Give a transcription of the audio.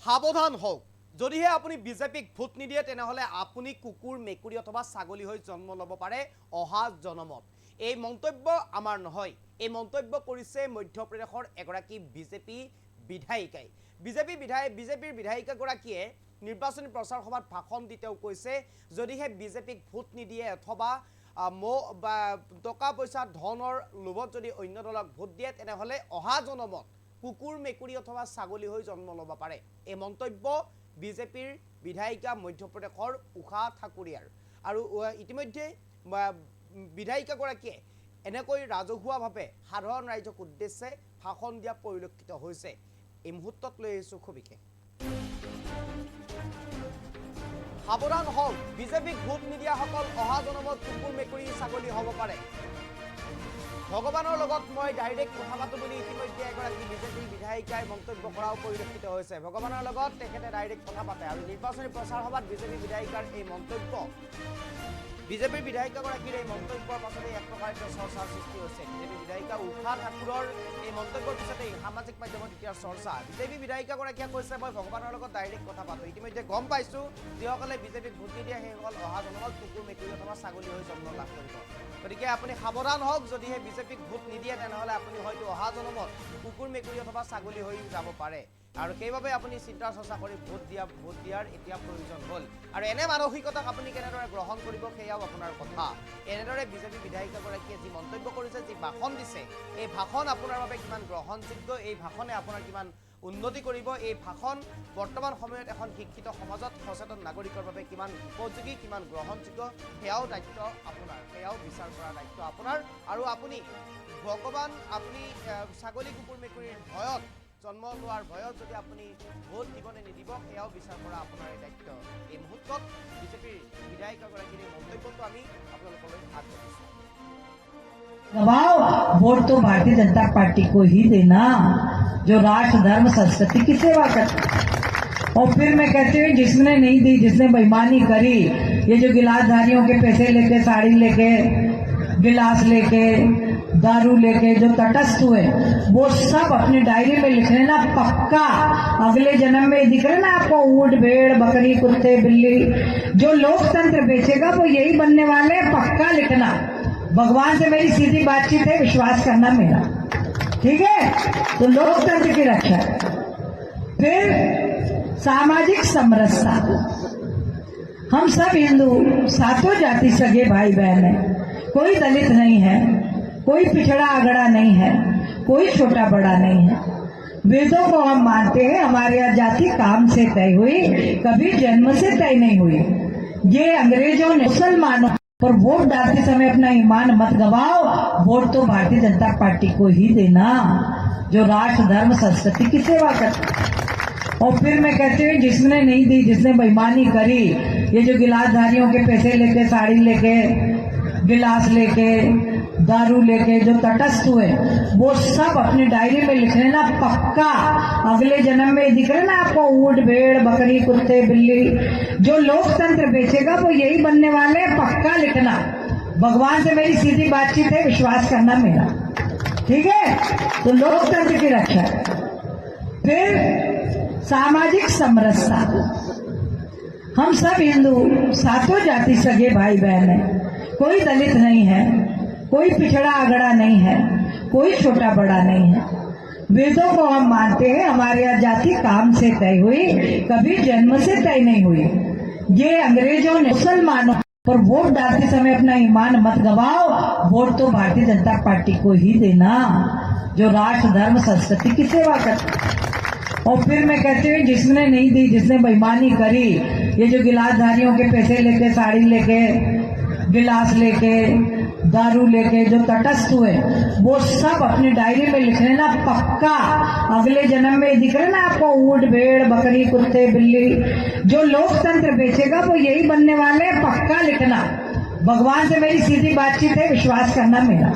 সাবধান হোক। যদিহে আপুনি বিজেপিক ভোট নিদিয়ে তেনেহলে আপুনি কুকুৰ মেকুৰী অথবা ছাগলী হৈ জন্ম ল'ব পাৰে অহা জনমত। এই মন্তব্য আমাৰ নহয়, এই মন্তব্য কৰিছে মধ্যপ্ৰদেশৰ এগৰাকী বিজেপি বিধায়িকাই। বিজেপিৰ বিধায়িকাগৰাকীয়ে নিৰ্বাচনী প্ৰচাৰ সভাত ভাষণ দি তেওঁ কৈছে যদিহে বিজেপিক ভোট নিদিয়ে অথবা টকা পইচা ধনৰ লোভত যদি অন্য দলক ভোট দিয়ে তেনেহলে অহা জনমত কুকুৰ মেকুৰী অথবা ছাগলী হৈ জন্ম ল'ব পাৰে। এই মন্তব্য বিজেপিৰ বিধায়িকা মধ্যপ্ৰদেশৰ উষা ঠাকুৰীয়াৰ। আৰু ইতিমধ্যে বিধায়িকাগৰাকীয়ে এনেকৈ ৰাজহুৱাভাৱে সাধাৰণ ৰাইজক উদ্দেশ্যে ভাষণ দিয়া পৰিলক্ষিত হৈছে। এই মুহূৰ্তত লৈ আহিছোঁ খুব বিশেষ। সাৱধান হওক, বিজেপিক ভোট নিদিয়াসকল অহা জনমত কুকুৰ মেকুৰী ছাগলী হ'ব পাৰে। ভগৱানৰ লগত মই ডাইৰেক্ট কথা পাতো বুলি ইতিমধ্যে এগৰাকী বিজেপিৰ বিধায়িকাই মন্তব্য কৰাও পৰিলক্ষিত হৈছে। ভগৱানৰ লগত তেখেতে ডাইৰেক্ট কথা পাতে আৰু নিৰ্বাচনী প্ৰচাৰ সভাত বিজেপি বিধায়িকাৰ এই মন্তব্য, বিজেপিৰ বিধায়িকাগৰাকীৰ এই মন্তব্যৰ পাছতে এক প্ৰকাৰে চৰ্চাৰ সৃষ্টি হৈছে। বিজেপি বিধায়িকা উষা ঠাকুৰৰ এই মন্তব্যৰ পিছতেই সামাজিক মাধ্যমত এতিয়া চৰ্চা। বিজেপি বিধায়িকাগৰাকীয়ে কৈছে মই ভগৱানৰ লগত ডাইৰেক্ট কথা পাতো। ইতিমধ্যে গম পাইছোঁ যিসকলে বিজেপিক ভোট নিদিয়ে সেইসকল অহা জনমত কুকুৰ মেকুৰী অথবা ছাগলী হৈ জন্ম লাভ কৰিব। গতিকে আপুনি সাৱধান হওক, যদিহে বিজেপিক ভোট নিদিয়ে তেনেহলে আপুনি হয়তো অহা জনমত কুকুৰ মেকুৰী অথবা ছাগলী হৈ যাব পাৰে। আৰু সেইবাবে আপুনি চিন্তা চৰ্চা কৰি ভোট দিয়াৰ এতিয়া প্ৰয়োজন হ'ল। আৰু এনে মানসিকতাক আপুনি কেনেদৰে গ্ৰহণ কৰিব সেয়াও আপোনাৰ কথা। এনেদৰে বিজেপি বিধায়িকাগৰাকীয়ে যি মন্তব্য কৰিছে, যি ভাষণ দিছে, এই ভাষণ আপোনাৰ বাবে কিমান গ্ৰহণযোগ্য, এই ভাষণে আপোনাৰ কিমান উন্নতি কৰিব, এই ভাষণ বৰ্তমান সময়ত এখন শিক্ষিত সমাজত সচেতন নাগৰিকৰ বাবে কিমান উপযোগী, কিমান গ্ৰহণযোগ্য, সেয়াও দায়িত্ব আপোনাৰ, সেয়াও বিচাৰ কৰাৰ দায়িত্ব আপোনাৰ। আৰু আপুনি ছাগলী কুকুৰ মেকুৰীৰ ভয়ত জন্ম লোৱাৰ ভয়ত যদি আপুনি ভোট দিবনে নিদিব সেয়াও বিচাৰ কৰা আপোনাৰ দায়িত্ব। এই মুহূৰ্তত বিজেপিৰ বিধায়িকাগৰাকীৰ মন্তব্যটো আমি আপোনালোকলৈ আগবঢ়াইছোঁ। दबाओ, वोट तो भारतीय जनता पार्टी को ही देना जो राष्ट्र धर्म संस्कृति की सेवा करती। और फिर मैं कहती हूँ जिसने नहीं दी, जिसने बेईमानी करी, ये जो गिलासधारियों के पैसे लेके, साड़ी लेके, गिलास लेके, दारू लेके जो तटस्थ हुए, वो सब अपनी डायरी में लिख लेना पक्का। अगले जन्म में दिख रहे ना आपको ऊंट भेड़ बकरी कुत्ते बिल्ली, जो लोकतंत्र बेचेगा वो यही बनने वाले, पक्का लिखना। भगवान से मेरी सीधी बातचीत है, विश्वास करना मेरा, ठीक है। तो लोकतंत्र की रक्षा। फिर सामाजिक समरसता, हम सब हिंदू सातों जाति सगे भाई बहन है, कोई दलित नहीं है, कोई पिछड़ा अगड़ा नहीं है, कोई छोटा बड़ा नहीं है। वेदों को हम मानते हैं, हमारे यहाँ जाति काम से तय हुई, कभी जन्म से तय नहीं हुई। ये अंग्रेजों ने मुसलमानों पर वोट डालते समय अपना ईमान मत गवाओ, वोट तो भारतीय जनता पार्टी को ही देना जो राष्ट्र धर्म संस्कृति की सेवा करती। और फिर मैं कहती हूँ जिसने नहीं दी, जिसने बेईमानी करी, ये जो गिलासधारियों के पैसे लेके, साड़ी लेके, गिलास लेके, दारू लेके जो तटस्थ हुए, वो सब अपनी डायरी में लिख लेना पक्का। अगले जन्म में दिख रहे ना आपको ऊंट भेड़ बकरी कुत्ते बिल्ली, जो लोकतंत्र बेचेगा वो यही बनने वाले, पक्का लिखना। भगवान से मेरी सीधी बातचीत है, विश्वास करना मेरा, ठीक है। तो लोकतंत्र की रक्षा। फिर सामाजिक समरसता, हम सब हिंदू सातों जाति सगे भाई बहन है, कोई दलित नहीं है, कोई पिछड़ा अगड़ा नहीं है, कोई छोटा बड़ा नहीं है। वेदों को हम मानते हैं, हमारे यहाँ जाति काम से तय हुई, कभी जन्म से तय नहीं हुई। ये अंग्रेजों ने मुसलमानों पर वोट डालते समय अपना ईमान मत गवाओ, वोट तो भारतीय जनता पार्टी को ही देना जो राष्ट्र धर्म संस्कृति की सेवा करती। और फिर मैं कहती हूँ जिसने नहीं दी, जिसने बेईमानी करी, ये जो गिलासधारियों के पैसे लेके, साड़ी लेके, गिलास लेके, दारू लेके जो तटस्थ हुए, वो सब अपनी डायरी में लिख लेना पक्का। अगले जन्म में दिख रहे ना आपको ऊंट भेड़ बकरी कुत्ते बिल्ली, जो लोकतंत्र बेचेगा वो यही बनने वाले, पक्का लिखना। भगवान से मेरी सीधी बातचीत है, विश्वास करना मेरा।